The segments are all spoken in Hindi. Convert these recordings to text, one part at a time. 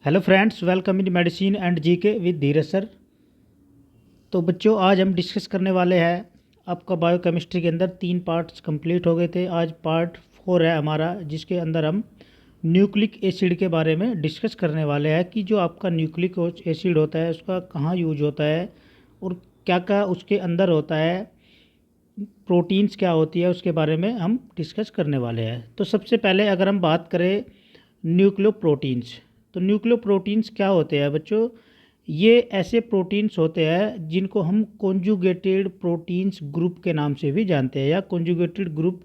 Hello friends, welcome in medicine and GK with Dheeraj sir. तो बच्चों, आज हम डिस्कस करने वाले हैं आपका बायोकेमिस्ट्री के अंदर 3 पार्ट्स कंप्लीट हो गए थे। आज पार्ट 4 है हमारा, जिसके अंदर हम न्यूक्लिक एसिड के बारे में डिस्कस करने वाले हैं कि जो आपका न्यूक्लिक एसिड होता है उसका कहाँ यूज होता है और क्या क्या उसके अंदर होता है, प्रोटीन्स क्या होती है, उसके बारे में हम डिस्कस करने वाले हैं। तो सबसे पहले अगर हम बात करें न्यूक्लियोप्रोटीन्स, तो न्यूक्लियोप्रोटीन्स क्या होते हैं बच्चों? ये ऐसे प्रोटीन्स होते हैं जिनको हम कॉन्जुगेटेड प्रोटीन्स ग्रुप के नाम से भी जानते हैं, या कॉन्जुगेटेड ग्रुप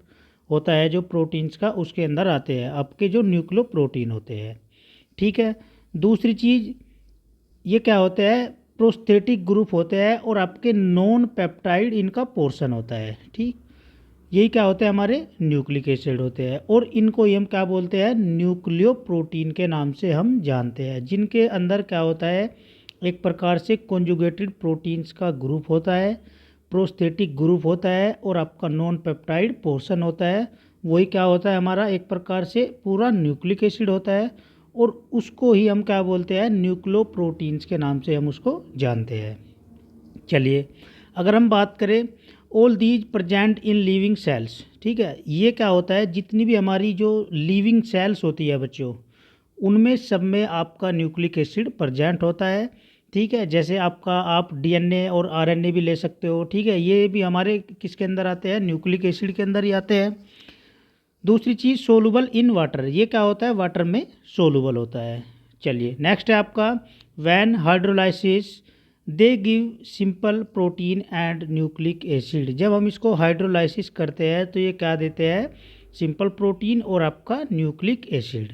होता है जो प्रोटीन्स का, उसके अंदर आते हैं आपके जो न्यूक्लियोप्रोटीन होते हैं। ठीक है। दूसरी चीज़, ये क्या होता है? प्रोस्थेटिक ग्रुप होते हैं और आपके नॉन पेप्टाइड इनका पोर्शन होता है। ठीक, यही क्या होते हैं? हमारे न्यूक्लिक एसिड होते हैं, और इनको ही हम क्या बोलते हैं? न्यूक्लियो प्रोटीन के नाम से हम जानते हैं, जिनके अंदर क्या होता है? एक प्रकार से कॉन्जुगेटेड प्रोटीन्स का ग्रुप होता है, प्रोस्थेटिक ग्रुप होता है, और आपका नॉन पेप्टाइड पोर्शन होता है। वही क्या होता है? हमारा एक प्रकार से पूरा न्यूक्लिक एसिड होता है, और उसको ही हम क्या बोलते हैं? न्यूक्लियो प्रोटीन्स के नाम से हम उसको जानते हैं। चलिए, अगर हम बात करें all these present in living cells, ठीक है, ये क्या होता है? जितनी भी हमारी जो लिविंग सेल्स होती है बच्चों, उनमें सब में आपका न्यूक्लिक एसिड प्रजेंट होता है। ठीक है, जैसे आपका आप डीएनए और आरएनए भी ले सकते हो। ठीक है, ये भी हमारे किसके अंदर आते हैं? न्यूक्लिक एसिड के अंदर ही आते हैं। दूसरी चीज़, सोलूबल इन वाटर, ये क्या होता है? वाटर में सोलूबल होता है। चलिए, नेक्स्ट है आपका when hydrolysis they give simple protein and nucleic acid. जब हम इसको हाइड्रोलाइसिस करते हैं तो ये क्या देते हैं? सिंपल प्रोटीन और आपका न्यूक्लिक एसिड।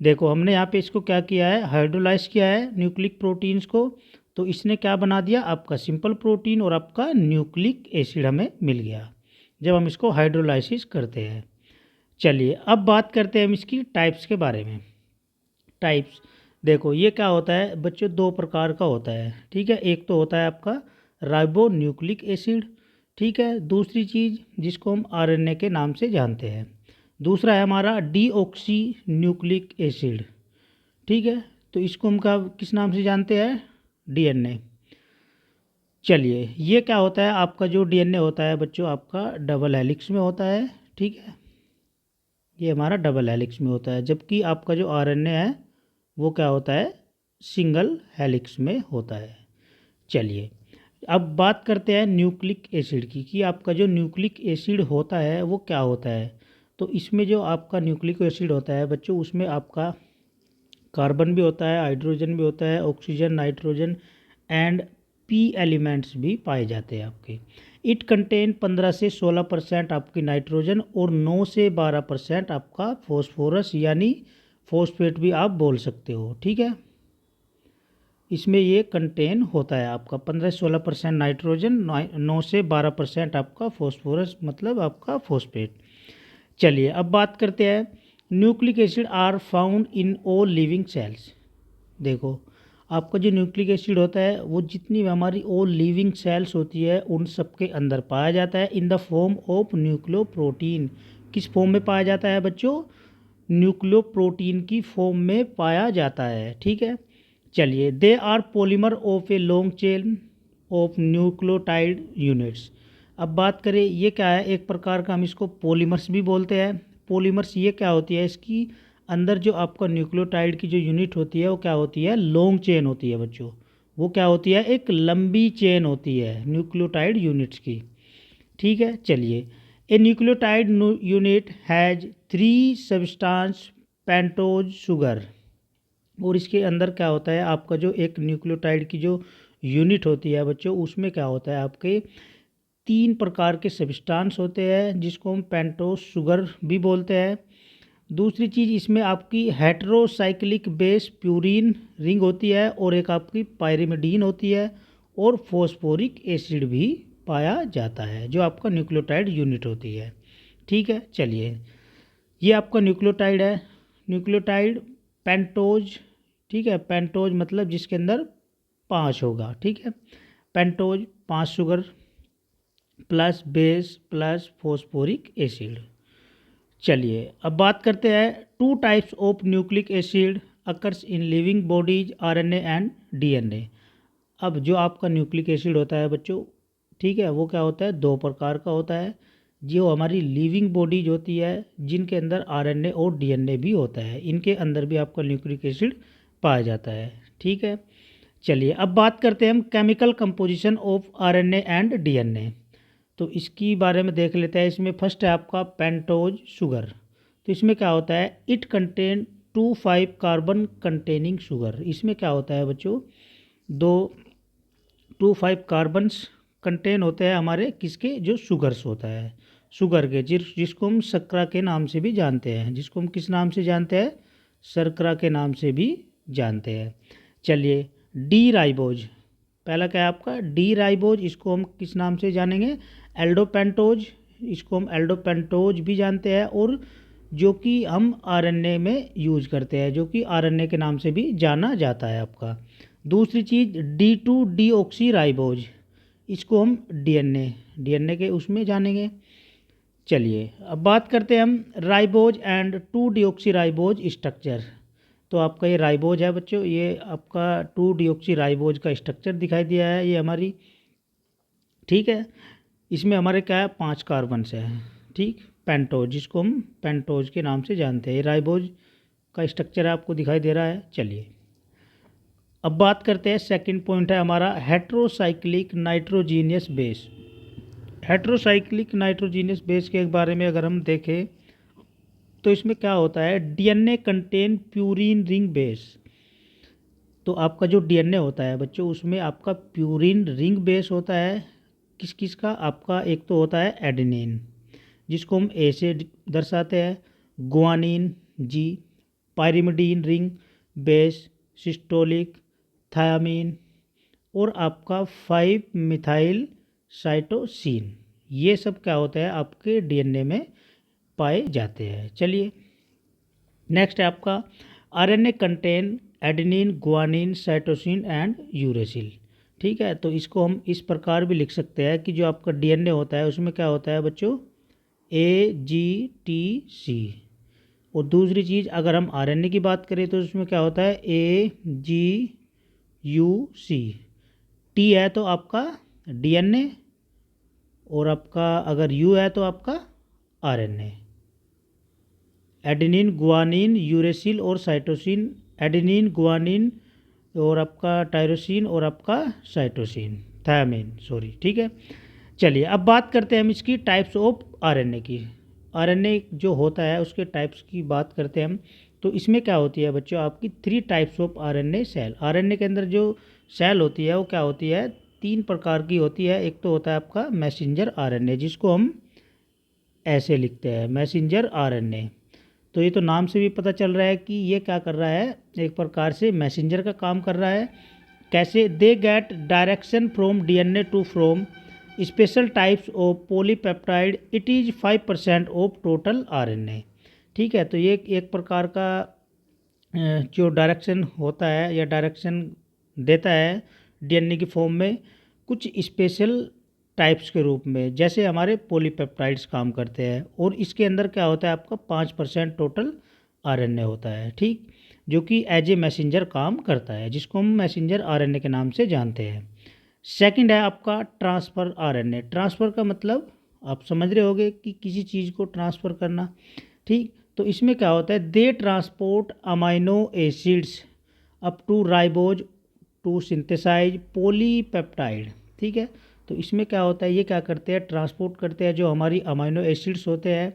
देखो, हमने यहाँ पे इसको क्या किया है? हाइड्रोलाइज किया है न्यूक्लिक प्रोटीन्स को, तो इसने क्या बना दिया? आपका सिंपल प्रोटीन और आपका न्यूक्लिक एसिड हमें मिल गया जब हम इसको हाइड्रोलाइसिस करते हैं। चलिए, अब बात करते हैं हम इसकी टाइप्स के बारे में। टाइप्स, देखो ये क्या होता है बच्चों? 2 प्रकार का होता है। ठीक है, एक तो होता है आपका राइबो न्यूक्लिक एसिड। ठीक है, दूसरी चीज़ जिसको हम आरएनए के नाम से जानते हैं, दूसरा है हमारा डीऑक्सी न्यूक्लिक एसिड। ठीक है, तो इसको हम क्या किस नाम से जानते हैं? डीएनए। चलिए, ये क्या होता है? आपका जो डीएनए होता है बच्चों, आपका डबल हेलिक्स में होता है। ठीक है, ये हमारा डबल हेलिक्स में होता है, जबकि आपका जो आरएनए है वो क्या होता है? सिंगल हेलिक्स में होता है। चलिए, अब बात करते हैं न्यूक्लिक एसिड की, कि आपका जो न्यूक्लिक एसिड होता है वो क्या होता है। तो इसमें जो आपका न्यूक्लिक एसिड होता है बच्चों, उसमें आपका कार्बन भी होता है, हाइड्रोजन भी होता है, oxygen, nitrogen and P elements भी पाए जाते हैं आपके। इट कंटेन 15 से 16% आपकी नाइट्रोजन और 9 से 12% आपका फॉस्फोरस, यानी फॉस्फेट भी आप बोल सकते हो। ठीक है, इसमें ये कंटेन होता है आपका 15 से 16% नाइट्रोजन, 9 से 12% आपका फॉस्फोरस, मतलब आपका फॉस्फेट। चलिए, अब बात करते हैं nucleic acid are found in all living cells. देखो, आपका जो न्यूक्लिक एसिड होता है वो जितनी भी हमारी ऑल लिविंग सेल्स होती है उन सब के अंदर पाया जाता है, in the form of nucleoprotein. किस फॉर्म में पाया जाता है बच्चों? न्यूक्लियोप्रोटीन की फॉर्म में पाया जाता है। ठीक है, चलिए, they are polymer of a long chain of nucleotide units. अब बात करें, ये क्या है? एक प्रकार का हम इसको पॉलीमर्स भी बोलते हैं। पॉलीमर्स ये क्या होती है? इसकी अंदर जो आपका न्यूक्लियोटाइड की जो यूनिट होती है वो क्या होती है? लॉन्ग चेन होती है बच्चों। वो क्या होती है? एक लंबी चेन होती है न्यूक्लियोटाइड यूनिट्स की। ठीक है, चलिए, a nucleotide unit has 3 substance pentose sugar. और इसके अंदर क्या होता है? आपका जो एक न्यूक्लियोटाइड की जो यूनिट होती है बच्चों, उसमें क्या होता है? आपके 3 प्रकार के सब्सटेंस होते हैं, जिसको हम पेंटोज शुगर भी बोलते हैं। दूसरी चीज़, इसमें आपकी हेटेरोसाइक्लिक बेस प्यूरिन रिंग होती है, और एक आपकी पायरिमिडीन होती है, और फॉस्फोरिक एसिड भी पाया जाता है, जो आपका न्यूक्लियोटाइड यूनिट होती है। ठीक है, चलिए, ये आपका न्यूक्लियोटाइड है, न्यूक्लियोटाइड पेंटोज। ठीक है, पेंटोज मतलब जिसके अंदर 5 होगा। ठीक है, pentose 5 sugar plus base plus phosphoric acid. चलिए, अब बात करते हैं 2 types of nucleic acid occurs in living bodies RNA and DNA. अब जो आपका न्यूक्लिक एसिड होता है बच्चों, ठीक है, वो क्या होता है, दो प्रकार का होता है। जो हमारी लिविंग बॉडीज होती है जिनके अंदर आरएनए और डीएनए भी होता है, इनके अंदर भी आपका न्यूक्लिक एसिड पाया जाता है। ठीक है, चलिए अब बात करते हैं हम chemical composition of RNA and DNA. तो इसकी बारे में देख लेते हैं। इसमें फर्स्ट है आपका पेंटोज शुगर। तो इसमें क्या होता है, it contain 2,5 carbon containing sugar. इसमें क्या होता है बच्चों, 2,5 कार्बन्स कंटेन होते हैं हमारे किसके, जो शुगर्स होता है, शुगर के, जिसको हम शर्करा के नाम से भी जानते हैं। जिसको हम किस नाम से जानते हैं, शर्करा के नाम से भी जानते हैं। चलिए डी राइबोज, पहला क्या है आपका डी राइबोज, इसको हम किस नाम से जानेंगे, एल्डोपेंटोज, इसको हम एल्डोपेंटोज भी जानते हैं, और जो कि हम आरएनए में यूज करते हैं, जो कि आरएनए के नाम से भी जाना जाता है आपका। दूसरी चीज़ D2 डीऑक्सी राइबोज, इसको हम डीएनए के उसमें जानेंगे। चलिए अब बात करते हैं हम ribose and 2 deoxy ribose structure. तो आपका ये राइबोज है बच्चों, ये आपका 2 डीऑक्सी राइबोज का स्ट्रक्चर दिखाई दिया है ये हमारी। ठीक है, इसमें हमारे क्या है, 5 कार्बन से है। ठीक, पेंटोज, जिसको हम पेंटोज के नाम से जानते हैं, ये राइबोज का स्ट्रक्चर आपको दिखाई दे रहा है। चलिए अब बात करते हैं, सेकंड पॉइंट है हमारा heterocyclic nitrogenous base. Heterocyclic nitrogenous base के बारे में अगर हम देखें तो इसमें क्या होता है, DNA contain purine ring base. तो आपका जो डीएनए होता है बच्चों, उसमें आपका प्यूरिन रिंग बेस होता है। किस किस का, आपका एक तो होता है एडेनिन, जिसको हम ए से दर्शाते हैं, guanine G, pyrimidine ring base, systolic, thiamine, और आपका 5 मिथाइल साइटोसिन। ये सब क्या होता है, आपके डीएनए में पाए जाते हैं। चलिए नेक्स्ट है आपका RNA contain adenine, guanine, cytosine and uracil. ठीक है, तो इसको हम इस प्रकार भी लिख सकते हैं कि जो आपका डीएनए होता है उसमें क्या होता है बच्चों, AGTC। और दूसरी चीज़ अगर हम आरएनए की बात करें तो उसमें क्या होता है, AGUC। T है तो आपका डीएनए, और आपका अगर U है तो आपका आरएनए। एडेनिन, गुआनिन, यूरेसिल और साइटोसिन, एडेनिन, गुआनिन और आपका टायरोसिन और आपका साइटोसिन, थायामीन सॉरी। ठीक है, चलिए अब बात करते हैं हम इसकी टाइप्स ऑफ आरएनए की। आरएनए जो होता है उसके टाइप्स की बात करते हैं हम। तो इसमें क्या होती है बच्चों, आपकी 3 types of RNA cell. RNA के अंदर जो सेल होती है वो क्या होती है, 3 प्रकार की होती है। एक तो होता है आपका मैसेंजर आरएनए, जिसको हम ऐसे लिखते हैं, मैसेंजर आरएनए। तो ये तो नाम से भी पता चल रहा है कि ये क्या कर रहा है, एक प्रकार से मैसेंजर का काम कर रहा है। कैसे, they get direction from DNA to from special types of polypeptide, it is 5% of total RNA. ठीक है, तो ये एक प्रकार का जो डायरेक्शन होता है या डायरेक्शन देता है डीएनए की फॉर्म में कुछ स्पेशल टाइप्स के रूप में, जैसे हमारे पॉलीपेप्टाइड्स काम करते हैं। और इसके अंदर क्या होता है, आपका 5% टोटल आरएनए होता है। ठीक, जो कि एज ए मैसेंजर काम करता है, जिसको हम मैसेंजर आरएनए के नाम से जानते हैं। सेकंड है आपका ट्रांसफ़र आरएनए। ट्रांसफ़र का मतलब आप समझ रहे होंगे कि किसी चीज़ को ट्रांसफ़र करना। ठीक, तो इसमें क्या होता है, they transport amino acids up to ribose to synthesize polypeptide. ठीक है, तो इसमें क्या होता है, ये क्या करते हैं, ट्रांसपोर्ट करते हैं जो हमारी अमाइनो एसिड्स होते हैं,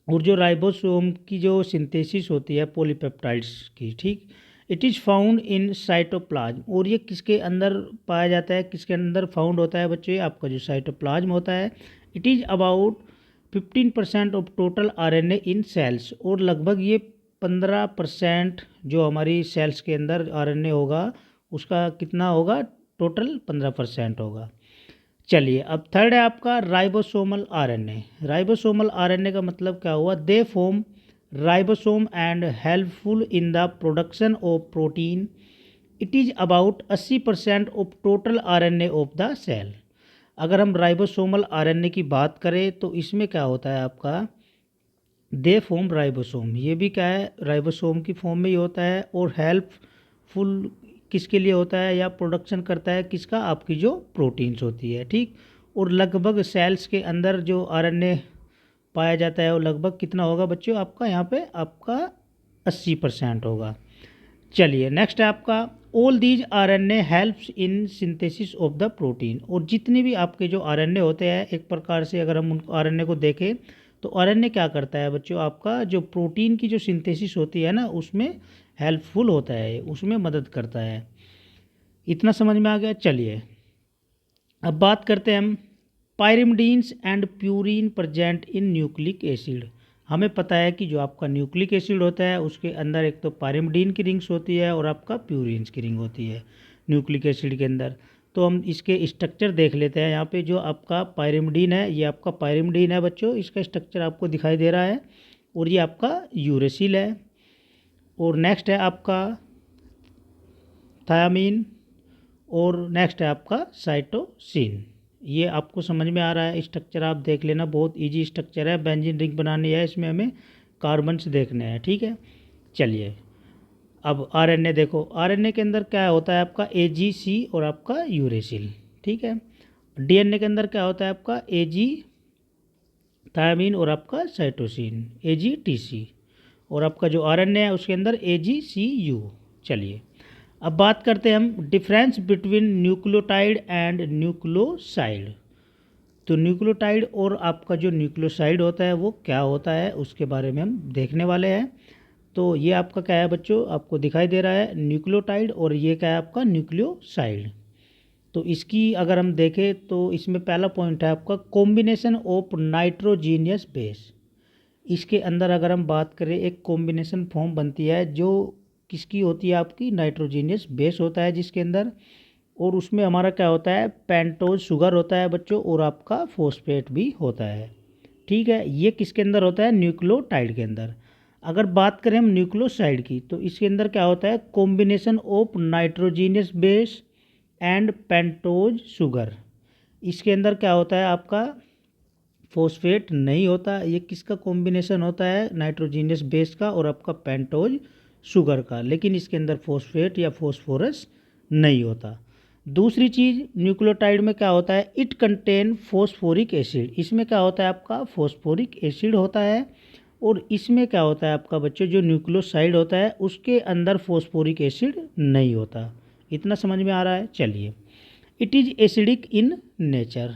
और जो राइबोसोम की जो सिंथेसिस होती है पॉलीपेप्टाइड्स की। ठीक, it is found in cytoplasm. और ये किसके अंदर पाया जाता है, किसके अंदर फाउंड होता है बच्चों, ये आपका जो साइटोप्लाज्म होता है। It is about 15% of total RNA in cells. और लगभग ये 15% जो हमारी सेल्स के अंदर आरएनए होगा उसका कितना होगा, टोटल 15% होगा। चलिए अब थर्ड है आपका राइबोसोमल आरएनए। राइबोसोमल आरएनए का मतलब क्या हुआ, they form ribosome and helpful in the production of protein. It is about 80% of total RNA of the cell. अगर हम राइबोसोमल आरएनए की बात करें तो इसमें क्या होता है आपका, दे फॉर्म राइबोसोम, ये भी क्या है, राइबोसोम की फॉर्म में ही होता है। और हेल्पफुल किसके लिए होता है, या प्रोडक्शन करता है किसका, आपकी जो प्रोटीन्स होती है, ठीक। और लगभग सेल्स के अंदर जो आरएनए पाया जाता है वो लगभग कितना होगा बच्चों, आपका यहाँ पे आपका 80% होगा। चलिए नेक्स्ट है आपका, all these RNA helps in synthesis of the protein. और जितने भी आपके जो आरएनए होते हैं, एक प्रकार से अगर हम उन आरएनए को देखें तो आरएनए क्या करता है बच्चों, आपका जो प्रोटीन की जो सिंथेसिस होती है ना, उसमें हेल्पफुल होता है, उसमें मदद करता है। इतना समझ में आ गया। चलिए अब बात करते हैं हम pyrimidines and purine present in nucleic acid. हमें पता है कि जो आपका न्यूक्लिक एसिड होता है उसके अंदर एक तो पायरिमिडीन की रिंग्स होती है और आपका प्यूरिन्स की रिंग होती है न्यूक्लिक एसिड के अंदर। तो हम इसके स्ट्रक्चर देख लेते हैं। यहाँ पे जो आपका पायरिमिडीन है, ये आपका पायरिमिडीन है बच्चों, इसका स्ट्रक्चर आपको दिखाई दे रहा है। और ये आपका यूरेसिल है। और नेक्स्ट है आपका थायामीन। और नेक्स्ट है आपका साइटोसिन। ये आपको समझ में आ रहा है, स्ट्रक्चर आप देख लेना, बहुत इजी स्ट्रक्चर है। बेंजीन रिंग बनानी है, इसमें हमें कार्बन्स देखने हैं, ठीक है। चलिए अब आरएनए देखो, आरएनए के अंदर क्या होता है आपका एजीसी और आपका यूरेसिल, ठीक है। डीएनए के अंदर क्या होता है आपका एजी थायमीन और आपका साइटोसिन एजीटीसी। और आपका जो आरएनए है उसके अंदर एजीसीयू। चलिए अब बात करते हैं हम difference between nucleotide and nucleoside. तो न्यूक्लियोटाइड और आपका जो न्यूक्लियोसाइड होता है वो क्या होता है, उसके बारे में हम देखने वाले हैं। तो ये आपका क्या है बच्चों, आपको दिखाई दे रहा है न्यूक्लियोटाइड, और ये क्या है आपका न्यूक्लियोसाइड। तो इसकी अगर हम देखें तो इसमें पहला पॉइंट है आपका कॉम्बिनेशन ऑफ नाइट्रोजीनियस बेस। इसके अंदर अगर हम बात करें, एक कॉम्बिनेशन फॉर्म बनती है जो किसकी होती है, आपकी नाइट्रोजीनियस बेस होता है जिसके अंदर। और उसमें हमारा क्या होता है, पेंटोज शुगर होता है बच्चों, और आपका फॉस्फेट भी होता है, ठीक है। ये किसके अंदर होता है, न्यूक्लियोटाइड के अंदर। अगर बात करें हम न्यूक्लियोसाइड की, तो इसके अंदर क्या होता है, combination of nitrogenous base and pentose sugar. इसके अंदर क्या होता है आपका फॉस्फेट नहीं होता। ये किसका कॉम्बिनेशन होता है, नाइट्रोजीनियस बेस का और आपका पेंटोज शुगर का, लेकिन इसके अंदर फॉस्फेट या फॉस्फोरस नहीं होता। दूसरी चीज़ न्यूक्लियोटाइड में क्या होता है, इट कंटेन फॉस्फोरिक एसिड। इसमें क्या होता है आपका फॉस्फोरिक एसिड होता है। और इसमें क्या होता है आपका बच्चों, जो न्यूक्लियोसाइड होता है उसके अंदर फॉस्फोरिक एसिड नहीं होता। इतना समझ में आ रहा है। चलिए it is acidic in nature.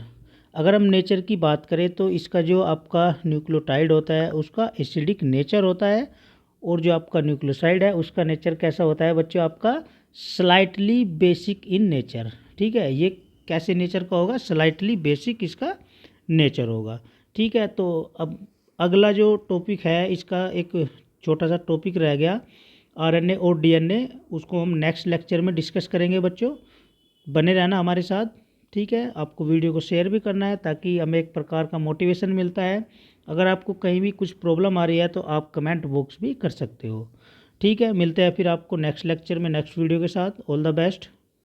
अगर हम नेचर की बात करें तो इसका जो आपका न्यूक्लियोटाइड होता है उसका एसिडिक नेचर होता है। और जो आपका न्यूक्लियोसाइड है उसका नेचर कैसा होता है बच्चों, आपका स्लाइटली बेसिक इन नेचर, ठीक है। ये कैसे नेचर का होगा, स्लाइटली बेसिक इसका नेचर होगा, ठीक है। तो अब अगला जो टॉपिक है, इसका एक छोटा सा टॉपिक रह गया आरएनए और डीएनए, उसको हम नेक्स्ट लेक्चर में डिस्कस करेंगे बच्चों। बने रहना हमारे साथ, ठीक है। आपको वीडियो को शेयर भी करना है ताकि हमें एक प्रकार का मोटिवेशन मिलता है। अगर आपको कहीं भी कुछ प्रॉब्लम आ रही है तो आप कमेंट बॉक्स भी कर सकते हो, ठीक है। मिलते हैं फिर आपको नेक्स्ट लेक्चर में नेक्स्ट वीडियो के साथ। All the best.